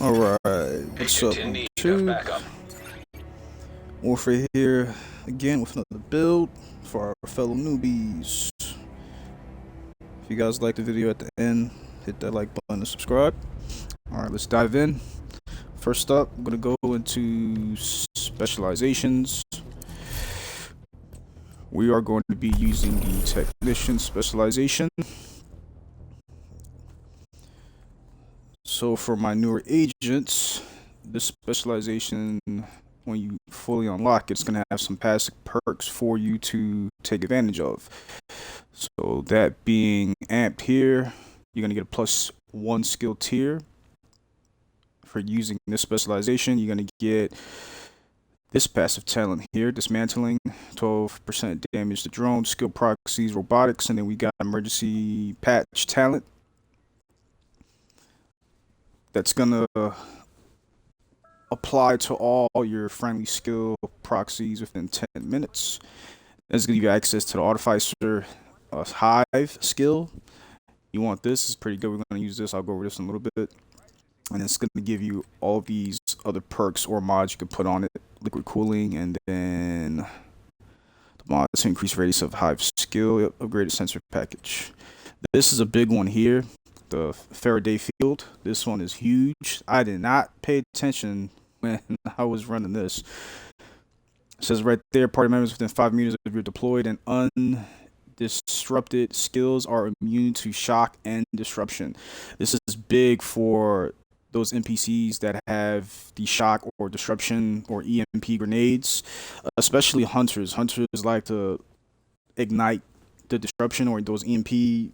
Alright, what's up YouTube? Warfare here again with another build for our fellow newbies. If you guys like the video at the end, hit that like button and subscribe. Alright, let's dive in. First up, I'm gonna go into specializations. We are going to be using the technician specialization. So for my newer agents, this specialization, when you fully unlock it, it's going to have some passive perks for you to take advantage of. So that being amped here, you're going to get a +1 skill tier for using this specialization. You're going to get this passive talent here, dismantling, 12% damage to drones, skill proxies, robotics, and then we got emergency patch talent. That's gonna apply to all your friendly skill proxies within 10 minutes. That's gonna give you access to the Artificer Hive skill. You want this, it's pretty good. We're gonna use this. I'll go over this in a little bit. And it's gonna give you all these other perks or mods you can put on it. Liquid cooling, and then the mods to increase radius of Hive skill, upgraded sensor package. This is a big one here. The Faraday field. This one is huge. I did not pay attention when I was running this. It says right there, party members within 5 meters of your deployed and undisrupted skills are immune to shock and disruption. This is big for those NPCs that have the shock or disruption or EMP grenades, especially hunters. Hunters like to ignite the disruption or those EMP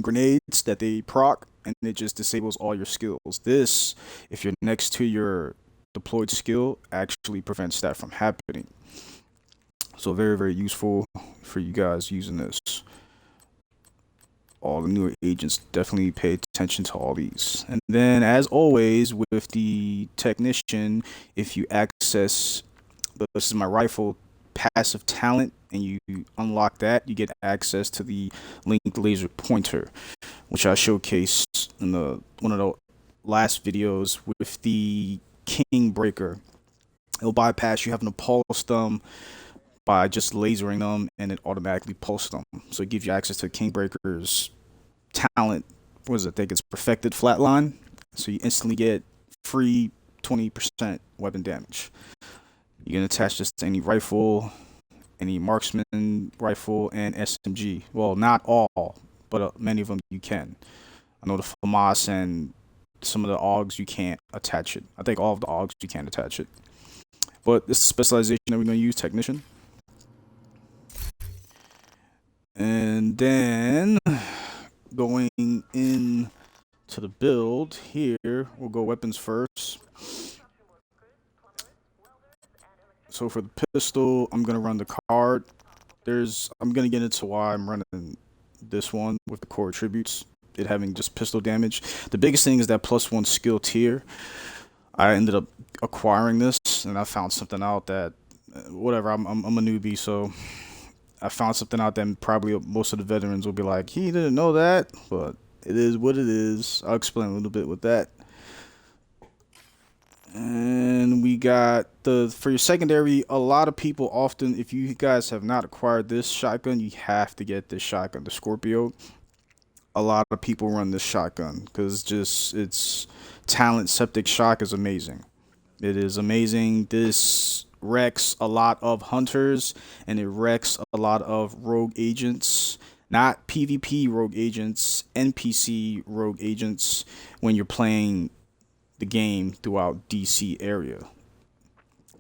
grenades that they proc, and it just disables all your skills. This, if you're next to your deployed skill, actually prevents that from happening. So very useful for you guys using this. All the newer agents definitely pay attention to all these. And then, as always with the technician, if you access this is my rifle passive talent and you unlock that, you get access to the linked laser pointer, which I showcased in one of the last videos with the King Breaker. It'll bypass you having to pulse them by just lasering them, and it automatically pulses them. So it gives you access to King Breaker's talent. What is it? I think it's perfected flatline. So you instantly get free 20% weapon damage. You can attach this to any rifle, any marksman rifle, and SMG. Well, not all, but many of them you can. I know the FAMAS and some of the AUGs you can't attach it. I think all of the AUGs you can't attach it. But this is the specialization that we're going to use, technician. And then going in to the build here, we'll go weapons first. So for the pistol, I'm gonna run the card. I'm gonna get into why I'm running this one with the core attributes, it having just pistol damage. The biggest thing is that +1 skill tier. I ended up acquiring this, and I found something out that, whatever. I'm a newbie, so I found something out that probably most of the veterans will be like, he didn't know that, but it is what it is. I'll explain a little bit with that. And we got for your secondary, a lot of people often, if you guys have not acquired this shotgun, you have to get this shotgun, the Scorpio. A lot of people run this shotgun because its talent septic shock is amazing. It is amazing. This wrecks a lot of hunters, and it wrecks a lot of rogue agents. Not PvP rogue agents, NPC rogue agents when you're playing the game throughout DC area.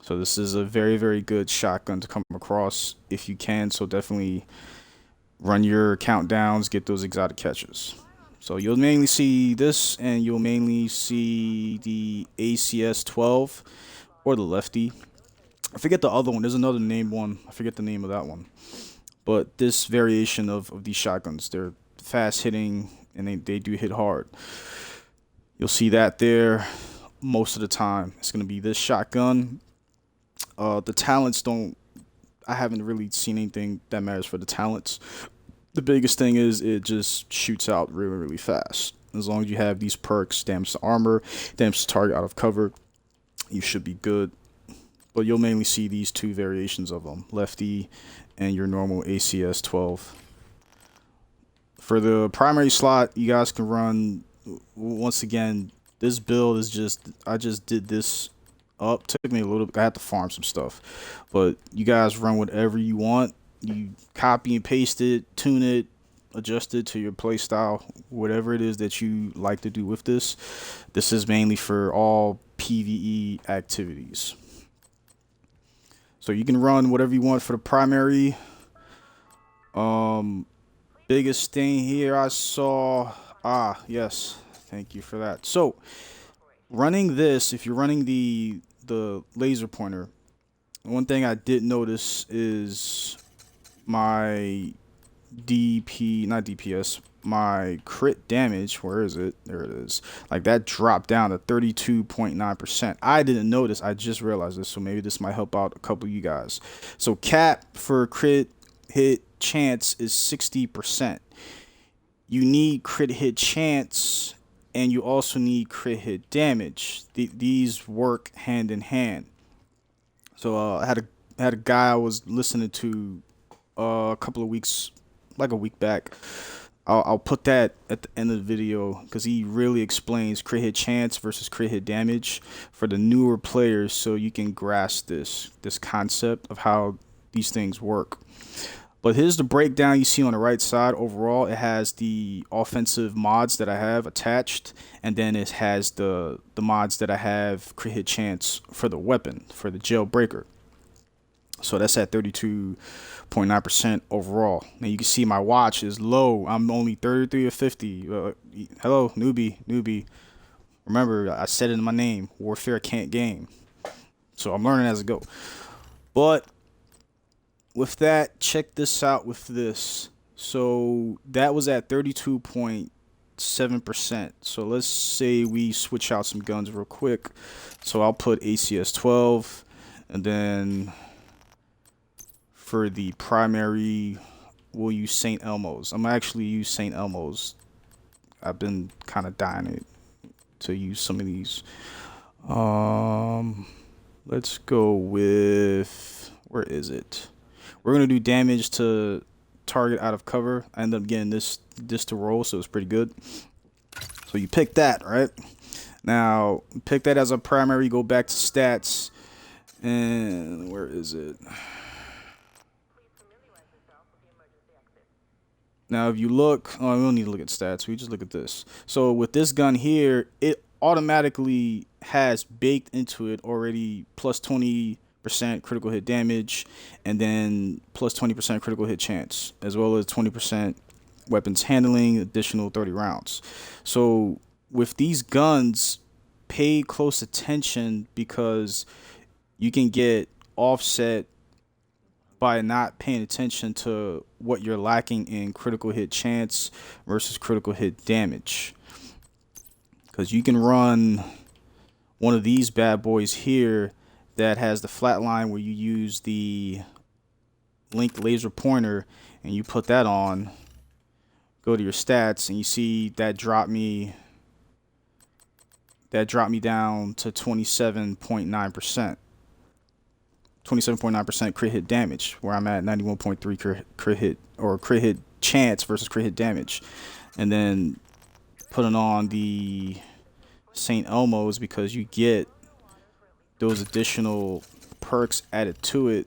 So this is a very good shotgun to come across if you can. So definitely run your countdowns, get those exotic catches. So you'll mainly see this, and you'll mainly see the ACS 12 or the lefty. I forget the other one. There's another named one. I forget the name of that one. But this variation of these shotguns, they're fast hitting, and they do hit hard. You'll see that there most of the time. It's going to be this shotgun. The talents I haven't really seen anything that matters for the talents. The biggest thing is it just shoots out really fast. As long as you have these perks, damage to armor, damage to target out of cover, you should be good. But you'll mainly see these two variations of them, lefty and your normal ACS 12. For the primary slot, you guys can run, once again, this build is just, I just did this up. Took me a little bit, I had to farm some stuff. But you guys run whatever you want. You copy and paste it, tune it, adjust it to your play style, whatever it is that you like to do with this. This is mainly for all PvE activities. So you can run whatever you want for the primary. Biggest thing here I saw, yes, thank you for that. So running this, if you're running the laser pointer, one thing I did notice is my not DPS, my crit damage, where is it? There it is. Like, that dropped down to 32.9%. I didn't notice, I just realized this, so maybe this might help out a couple of you guys. So cap for crit hit chance is 60%. You need crit hit chance, and you also need crit hit damage. These work hand in hand. So I had a guy I was listening to a couple of weeks, like a week back. I'll put that at the end of the video because he really explains crit hit chance versus crit hit damage for the newer players, so you can grasp this concept of how these things work. But here's the breakdown you see on the right side. Overall, it has the offensive mods that I have attached, and then it has the mods that I have crit hit chance for the weapon, for the jailbreaker. So that's at 32.9% overall. Now you can see my watch is low. I'm only 33 or 50. Hello, newbie. Remember, I said it in my name. Warfare can't game. So I'm learning as I go. But with that, check this out with this. So that was at 32.7%. So let's say we switch out some guns real quick. So I'll put ACS 12, and then for the primary, we'll use St. Elmo's. I'm actually use St. Elmo's. I've been kind of dying to use some of these. Let's go with, where is it? We're gonna do damage to target out of cover. I ended up getting this to roll, so it's pretty good. So you pick that, right? Now pick that as a primary. Go back to stats, and where is it? Now, if you look, we don't need to look at stats. We just look at this. So with this gun here, it automatically has baked into it already plus 20% critical hit damage, and then plus 20% critical hit chance, as well as 20% weapons handling, additional 30 rounds. So with these guns, pay close attention because you can get offset by not paying attention to what you're lacking in critical hit chance versus critical hit damage. Because you can run one of these bad boys here that has the flat line where you use the linked laser pointer and you put that on, go to your stats, and you see that dropped me down to 27.9%. 27.9% crit hit damage, where I'm at 91.3 crit hit, or crit hit chance versus crit hit damage. And then putting on the St. Elmo's, because you get those additional perks added to it,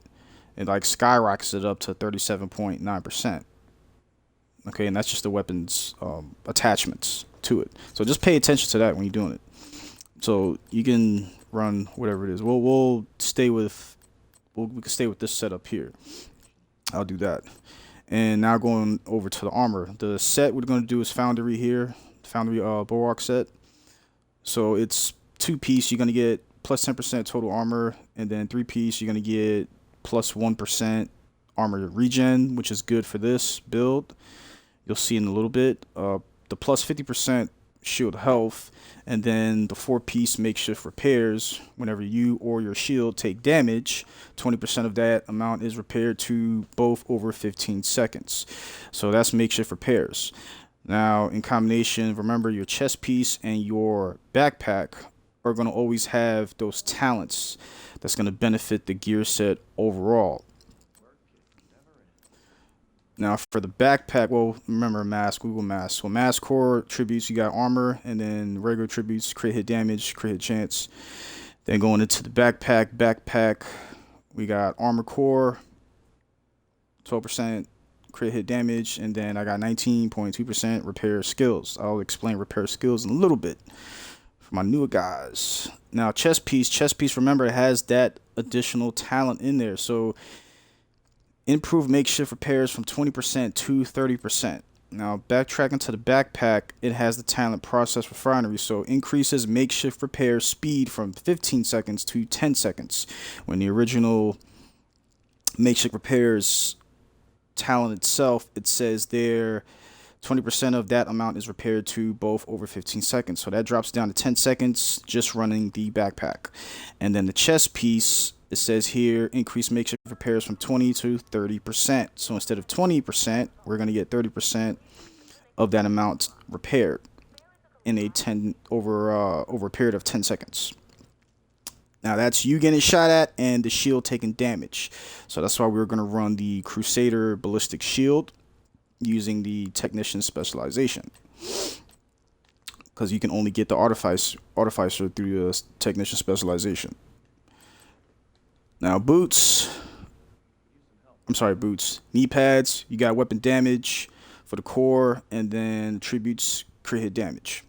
and like skyrockets it up to 37.9%. Okay, and that's just the weapons attachments to it. So just pay attention to that when you're doing it. So you can run whatever it is. We can stay with this setup here. I'll do that. And now going over to the armor. The set we're going to do is Foundry here. Foundry Bulwark set. So it's 2-piece. You're going to get plus 10% total armor. And then 3-piece, you're going to get plus 1% armor regen, which is good for this build. You'll see in a little bit. The plus 50% shield health, and then the 4-piece makeshift repairs. Whenever you or your shield take damage, 20% of that amount is repaired to both over 15 seconds. So that's makeshift repairs. Now, in combination, remember your chest piece and your backpack are going to always have those talents that's going to benefit the gear set overall. Now, for the backpack, well, remember mask, Google mask. So, mask core attributes, you got armor, and then regular attributes, crit hit damage, crit hit chance. Then going into the backpack, we got armor core, 12% crit hit damage, and then I got 19.2% repair skills. I'll explain repair skills in a little bit for my newer guys. Now, chest piece, remember, it has that additional talent in there. So, improve makeshift repairs from 20% to 30%. Now, backtracking to the backpack, it has the talent process refinery, so increases makeshift repair speed from 15 seconds to 10 seconds. When the original makeshift repairs talent itself, it says there 20% of that amount is repaired to both over 15 seconds. So that drops down to 10 seconds just running the backpack. And then the chest piece, it says here increase makeshift repairs from 20 to 30%. So instead of 20%, we're going to get 30% of that amount repaired in a 10 over a period of 10 seconds. Now that's you getting shot at and the shield taking damage. So that's why we're going to run the Crusader ballistic shield using the technician specialization, because you can only get the artificer through the technician specialization. Now boots, knee pads, you got weapon damage for the core, and then attributes crit hit damage.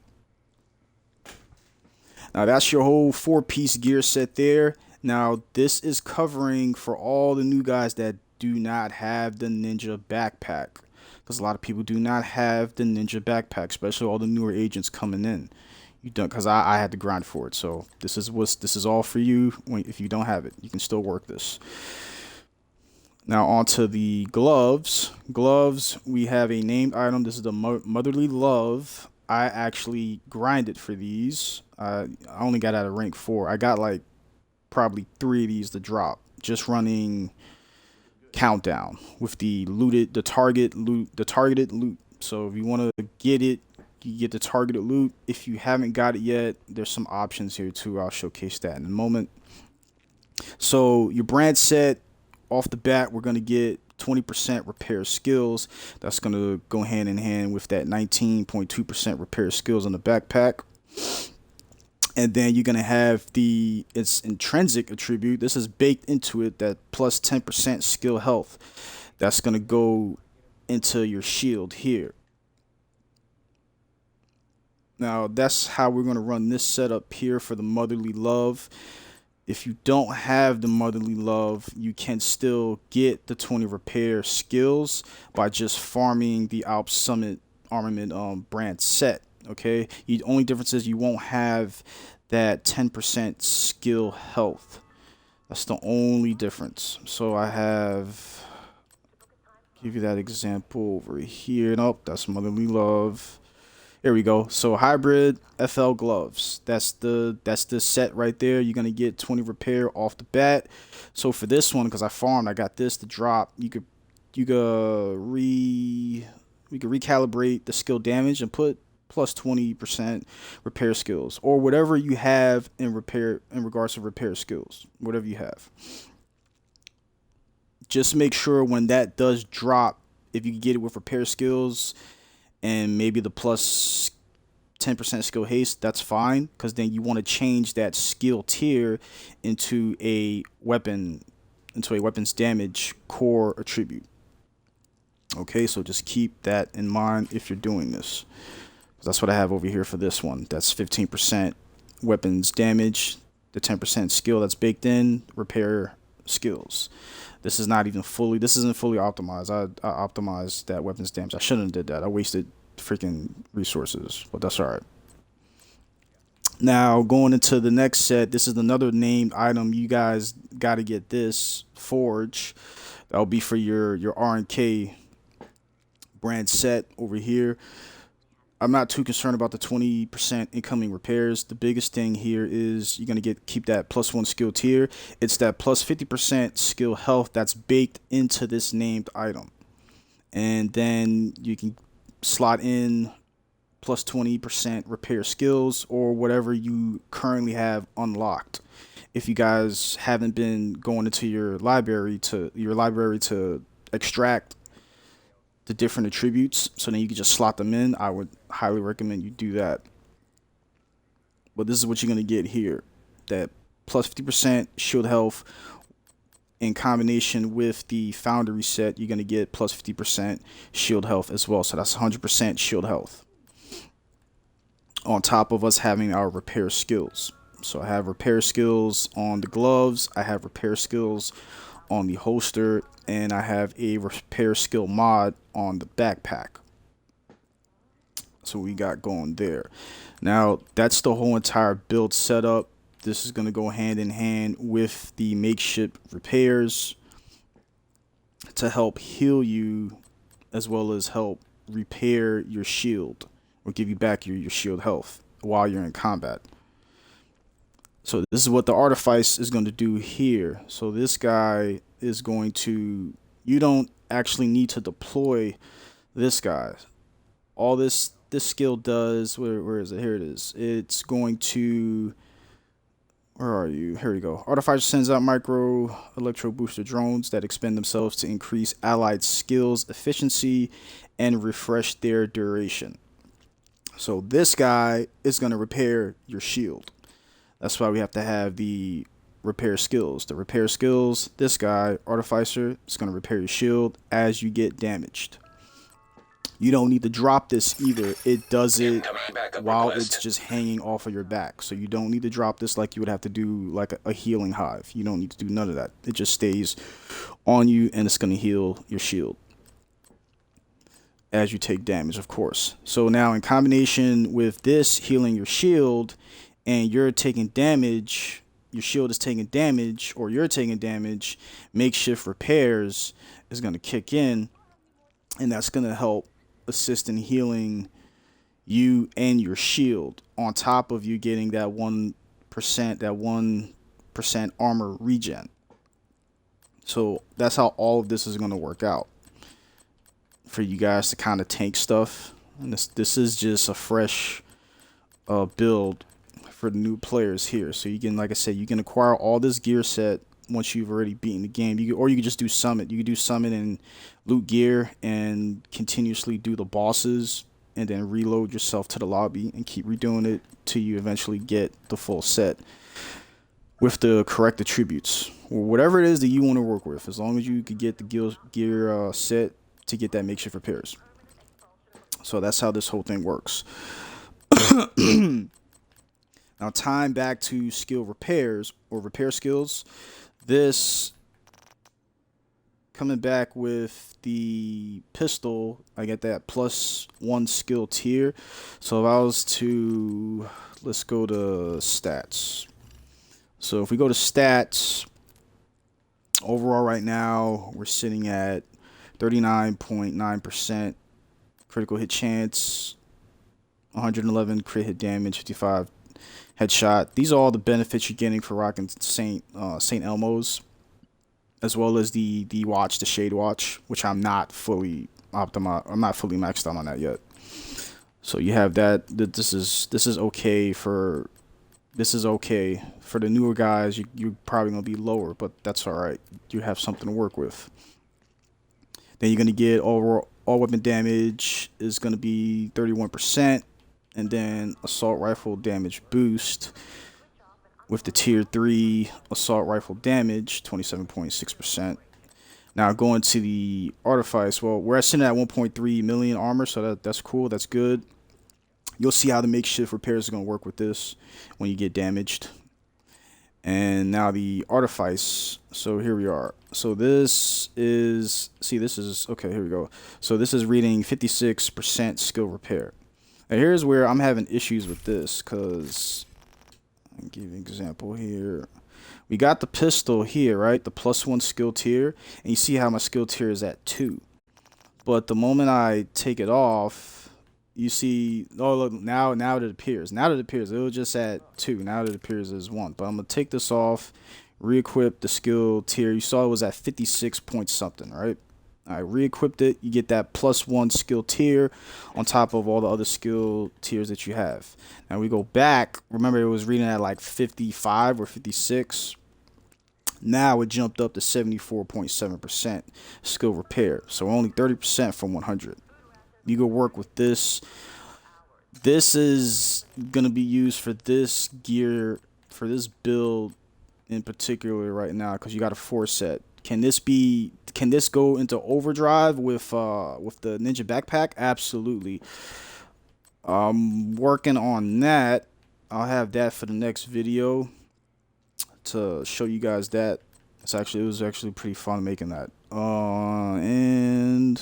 Now that's your whole 4-piece gear set there. Now this is covering for all the new guys that do not have the ninja backpack, because a lot of people do not have the ninja backpack, especially all the newer agents coming in. You don't, because I had to grind for it. So this is all for you. If you don't have it, you can still work this. Now onto the gloves. Gloves, we have a named item. This is the Motherly Love. I actually grinded for these. I only got out of rank 4. I got like probably 3 of these to drop, just running countdown with the targeted loot. So if you want to get it, you get the targeted loot. If you haven't got it yet, there's some options here too. I'll showcase that in a moment. So your brand set, off the bat, we're going to get 20% repair skills. That's going to go hand in hand with that 19.2% repair skills on the backpack. And then you're going to have its intrinsic attribute. This is baked into it, that plus 10% skill health. That's going to go into your shield here. Now, that's how we're going to run this setup here for the Motherly Love. If you don't have the Motherly Love, you can still get the 20 repair skills by just farming the Alps Summit Armament brand set. Okay, the only difference is you won't have that 10% skill health. That's the only difference. So I have, give you that example over here. Nope, that's Motherly Love. There we go. So hybrid FL gloves. That's the set right there. You're gonna get 20 repair off the bat. So for this one, because I farmed, I got this to drop. We could recalibrate the skill damage and put plus 20% repair skills, or whatever you have in regards to repair skills, whatever you have. Just make sure when that does drop, if you can get it with repair skills and maybe the plus 10% skill haste, that's fine, because then you want to change that skill tier into a weapons damage core attribute. Okay, so just keep that in mind if you're doing this. That's what I have over here for this one. That's 15% weapons damage, the 10% skill that's baked in, repair skills. This isn't fully optimized. I optimized that weapons damage. I shouldn't have did that. I wasted freaking resources, but that's all right. Now going into the next set, this is another named item. You guys got to get this Forge. That'll be for your R&K brand set over here. I'm not too concerned about the 20% incoming repairs. The biggest thing here is you're going to keep that plus 1 skill tier. It's that plus 50% skill health that's baked into this named item. And then you can slot in plus 20% repair skills or whatever you currently have unlocked. If you guys haven't been going into your library to extract the different attributes, so then you can just slot them in, I would highly recommend you do that. But this is what you're going to get here. That plus 50% shield health in combination with the Foundry set, you're going to get plus 50% shield health as well. So that's 100% shield health. On top of us having our repair skills. So I have repair skills on the gloves. I have repair skills on the holster. And I have a repair skill mod on the backpack. So we got going there. Now, that's the whole entire build setup. This is going to go hand in hand with the makeshift repairs to help heal you as well as help repair your shield or give you back your shield health while you're in combat. So this is what the artifice is going to do here. So this guy is going to, you don't actually need to deploy this guy. All this skill does, where is it? Here it is. It's going to, where are you? Here we go. Artificer sends out micro electro booster drones that expend themselves to increase allied skills efficiency and refresh their duration. So this guy is going to repair your shield. That's why we have to have the repair skills. The repair skills, this guy, Artificer, is going to repair your shield as you get damaged. You don't need to drop this either. It does it while it's just hanging off of your back. So you don't need to drop this like you would have to do like a healing hive. You don't need to do none of that. It just stays on you and it's going to heal your shield as you take damage, of course. So now in combination with this healing your shield and you're taking damage, your shield is taking damage or you're taking damage, makeshift repairs is going to kick in, and that's going to help assist in healing you and your shield on top of you getting that 1% armor regen. So that's how all of this is going to work out for you guys to kind of tank stuff. And this is just a fresh build for the new players here. So you can, like I said, you can acquire all this gear set once you've already beaten the game. Or you can just do summit. You can do summit and loot gear and continuously do the bosses and then reload yourself to the lobby and keep redoing it till you eventually get the full set with the correct attributes or whatever it is that you want to work with, as long as you could get the gear set to get that makeshift repairs. So that's how this whole thing works. Now, time back to skill repairs or repair skills. This coming back with the pistol, I get that +1 skill tier. So if I was to, let's go to stats. So if we go to stats, overall right now we're sitting at 39.9% critical hit chance, 111 crit hit damage, 55 headshot. These are all the benefits you're getting for rocking Saint Elmo's, as well as the watch, the Shade Watch, which I'm not fully optimized. I'm not fully maxed out on that yet. So you have that. This is okay for the newer guys. You're probably gonna be lower, but that's all right. You have something to work with. Then you're gonna get overall all weapon damage is gonna be 31%. And then assault rifle damage boost with the tier 3 assault rifle damage, 27.6%. Now going to the artifice, well, we're sitting at 1.3 million armor, so that's cool, that's good. You'll see how the makeshift repairs are going to work with this when you get damaged. And now the artifice, so here we are. So this is, okay, here we go. So this is reading 56% skill repair. Now here's where I'm having issues with this, because I'll give you an example here. We got the pistol here, right? The +1 skill tier, and you see how my skill tier is at 2. But the moment I take it off, you see, oh look, now it appears. It was just at 2. Now it appears as 1. But I'm gonna take this off, re-equip the skill tier. You saw it was at 56 point something, right? I re-equipped it. You get that +1 skill tier on top of all the other skill tiers that you have. Now we go back. Remember, it was reading at like 55 or 56. Now it jumped up to 74.7% skill repair. So only 30% from 100. You go work with this. This is going to be used for this gear, for this build in particular right now, because you got a 4 set. Can this go into overdrive with the ninja backpack? Absolutely. I'm working on that. I'll have that for the next video to show you guys that. It was actually pretty fun making that. And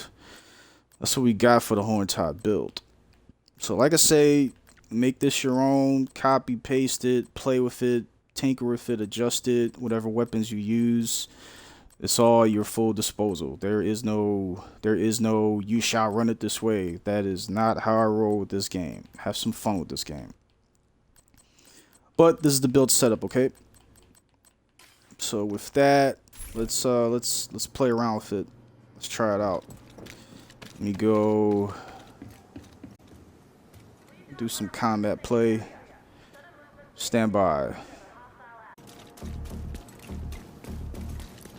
that's what we got for the whole entire build. So like I say, make this your own, copy, paste it, play with it, tinker with it, adjust it, whatever weapons you use. It's all your full disposal. There is no you shall run it this way. That is not how I roll with this game. Have some fun with this game. But this is the build setup, okay? So with that, let's play around with it. Let's try it out. Let me go do some combat play. Stand by.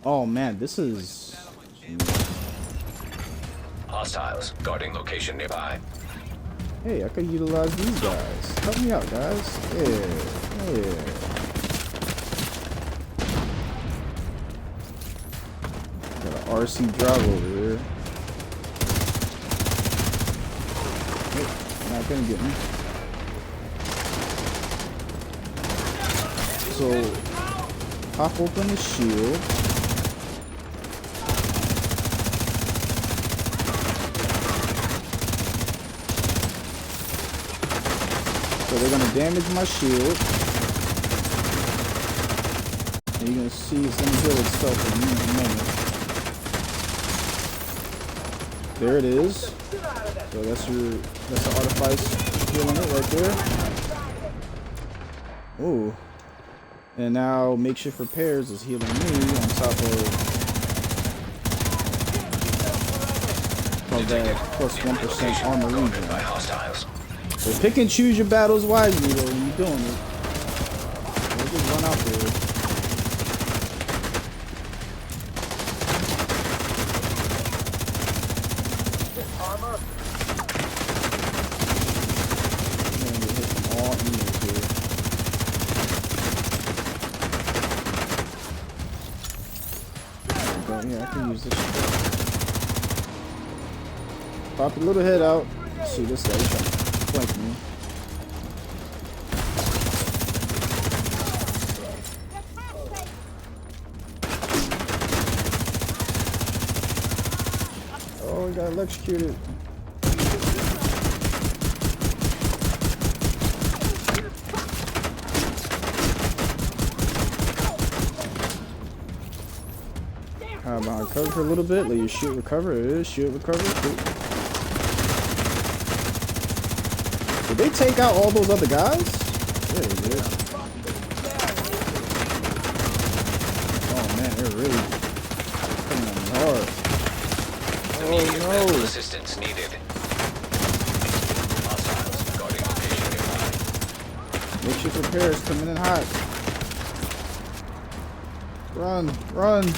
Oh man, this is hostiles guarding location nearby. Hey, I could utilize these guys. Help me out, guys. Yeah. Got an RC drive over here. Hey, not gonna get me. So, pop open the shield. So they're gonna damage my shield. And you're gonna see it's gonna heal itself in a moment. There it is. So that's the artifice healing it right there. Ooh. And now makeshift repairs is healing me on top of that plus 1% armor regen. So pick and choose your battles wisely though when you're doing it. Don't just run out there. Man, you hit them all enemies here. There we go. Yeah, I can use this shit. Pop your little head out. See this guy, he's trying to flank me. Oh, he got electrocuted. How about recover for a little bit? Let your shield recover. It is shield recover. Cool. Did they take out all those other guys? There it is. Oh man, they're really coming at me hard. Oh no! Assistance needed. Makeshift repairs coming in hot. Run, run!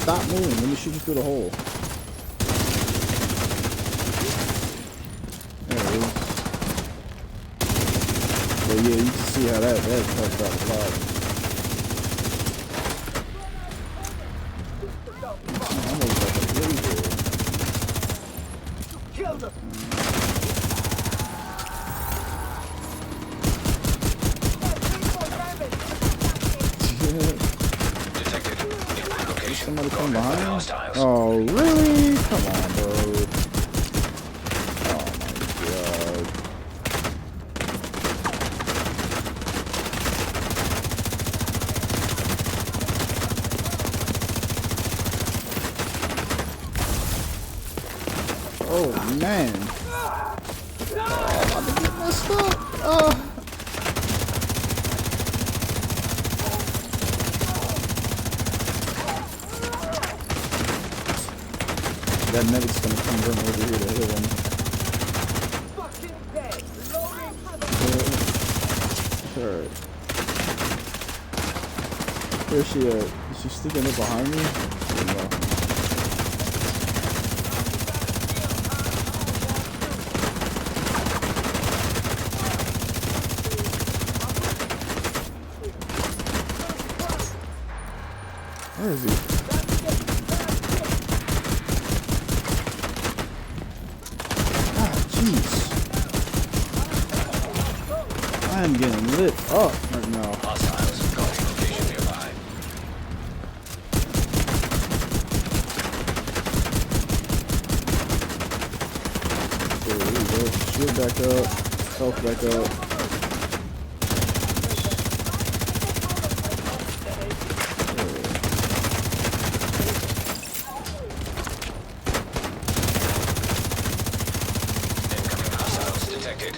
Stop moving, let me shoot you through the hole. There it is. But yeah, you can see how that helped out a lot. Almost like a laser. Killed him. Somebody come behind? Oh, really? Come on, bro. Oh my god. Oh man. Oh, I'm about to get messed up. Oh. That medic's gonna come run over here to hit him. Alright. Where's she at? Is she sticking up behind me? Or no? Where is he? Jeez. I am getting lit up right now. Hostiles guarding location nearby. There we go. Shield back up. Health back up. Incoming hostiles detected.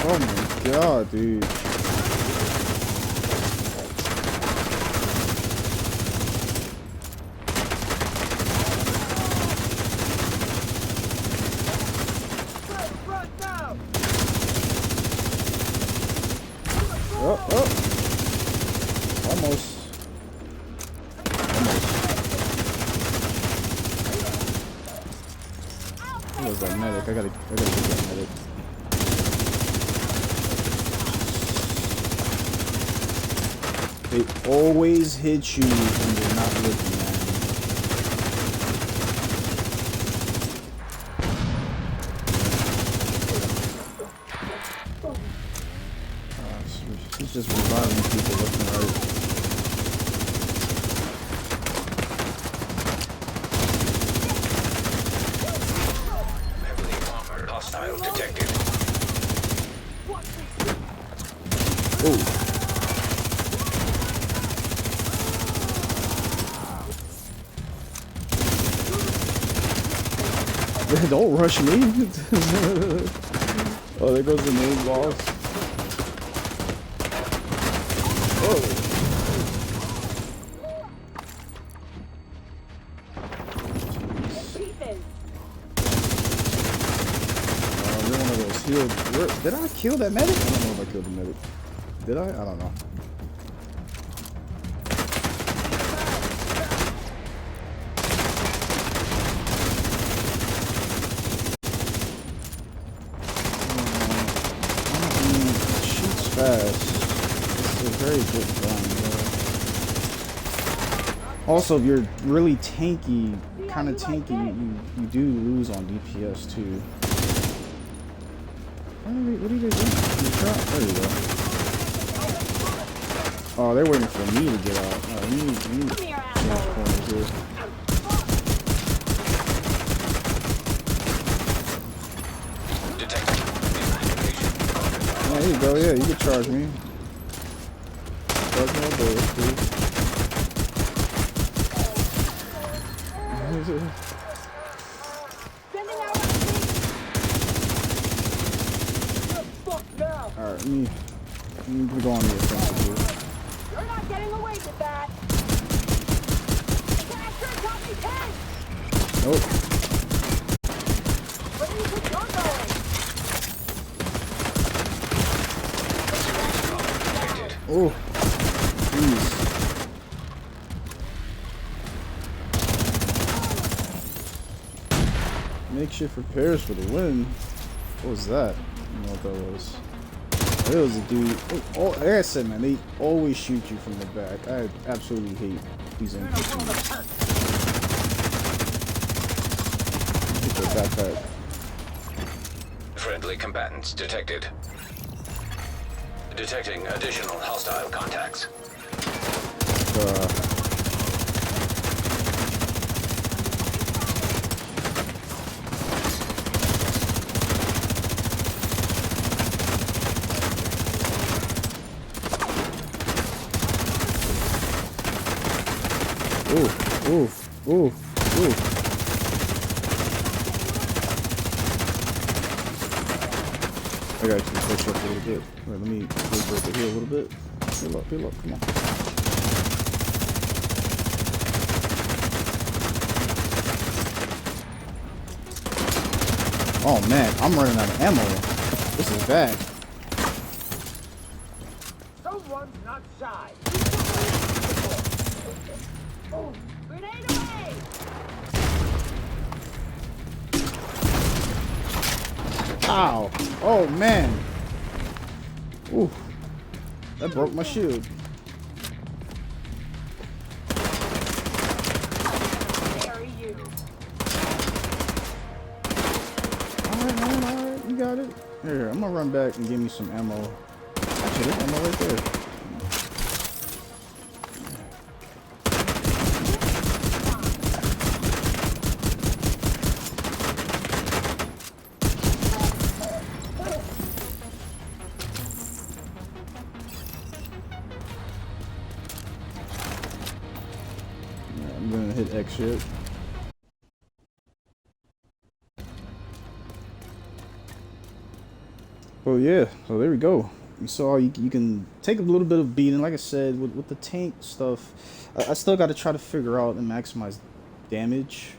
Oh my god, dude. Oh, oh. Almost. Where's that medic? I gotta get that medic. They always hit you when you're not looking, man. He's just reviving people left and right. Heavily armored hostile detected. Oh. Don't rush me. Oh, there goes the main boss. Oh. You're one of those healed. Did I kill that medic? I don't know if I killed the medic. Did I? I don't know. Fast. It's a very good gun, bro. Also, if you're really tanky, kind of tanky, you do lose on DPS too. What are you doing? There you go. Oh, they're waiting for me to get out. Oh, we need change corners here. There you go, yeah, you can charge me. Charge me all bullets, please. Alright, let me go on the offensive here. You're not getting away with that. Nope. Where do you think you're going? Oh, jeez. Makeshift repairs for the win. What was that? I don't know what that was. It was a dude. Oh, like I said, man, they always shoot you from the back. I absolutely hate these NPCs. Get the backpack. Friendly combatants detected. Detecting additional hostile contacts. Oof, oof, oof, oof. I gotta actually push up a little bit. Wait, let me break it here a little bit. Heal up, come on. Oh man, I'm running out of ammo. This is bad. Someone's not shy. Oh, grenade away! Ow! Oh man! Ooh, that broke my shield. Bury you. Alright, you got it. Here, I'm gonna run back and give me some ammo. Actually, there's ammo right there. I'm gonna hit X shit. Well, yeah, so there we go. You saw you can take a little bit of beating. Like I said, with the tank stuff, I still got to try to figure out and maximize damage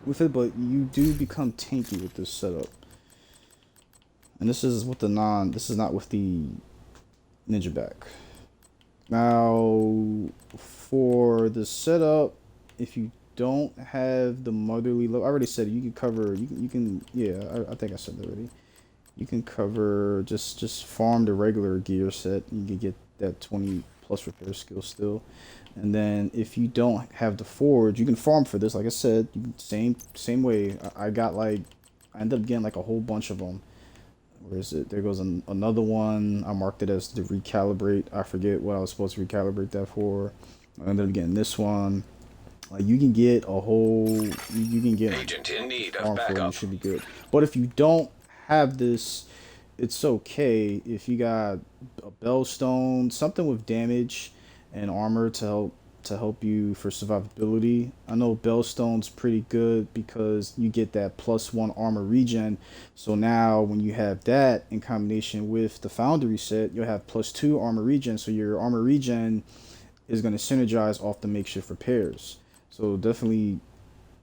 with it, but you do become tanky with this setup. And this is with the this is not with the ninja back. Now, for the setup, if you don't have the motherly load, I already said it, you can cover, you can, yeah, I think I said that already. You can cover, just farm the regular gear set. You can get that 20 plus repair skill still. And then if you don't have the forge, you can farm for this. Like I said, same way. I got like, I ended up getting like a whole bunch of them. Where is it? There goes another one. I marked it as to recalibrate. I forget what I was supposed to recalibrate that for. I ended up getting this one. Like you can get a whole, you can get Agent in need farm of for it. You backup. should be good. But if you don't have this, it's okay. If you got a bellstone, something with damage and armor to help you for survivability. I know bellstone's pretty good because you get that +1 armor regen. So now when you have that in combination with the foundry set, you'll have +2 armor regen. So your armor regen is going to synergize off the makeshift repairs. So definitely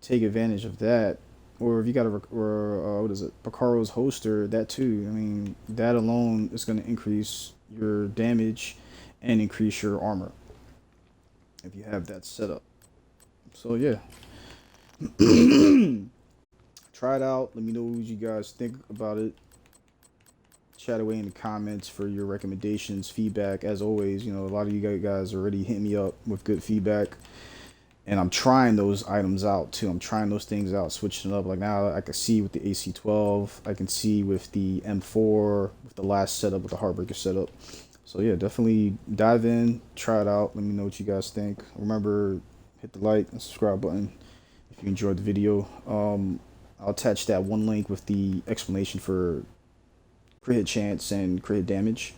take advantage of that. Or if you got what is it, Picaro's holster, that too. I mean, that alone is going to increase your damage and increase your armor if you have that set up. So yeah, try it out. Let me know what you guys think about it. Chat away in the comments for your recommendations, feedback. As always, you know, a lot of you guys already hit me up with good feedback. And I'm trying those items out too. I'm trying those things out, switching it up. Like now I can see with the AC-12, I can see with the M4, with the last setup, with the Heartbreaker setup. So yeah, definitely dive in, try it out. Let me know what you guys think. Remember, hit the like and subscribe button if you enjoyed the video. I'll attach that one link with the explanation for crit hit chance and crit hit damage.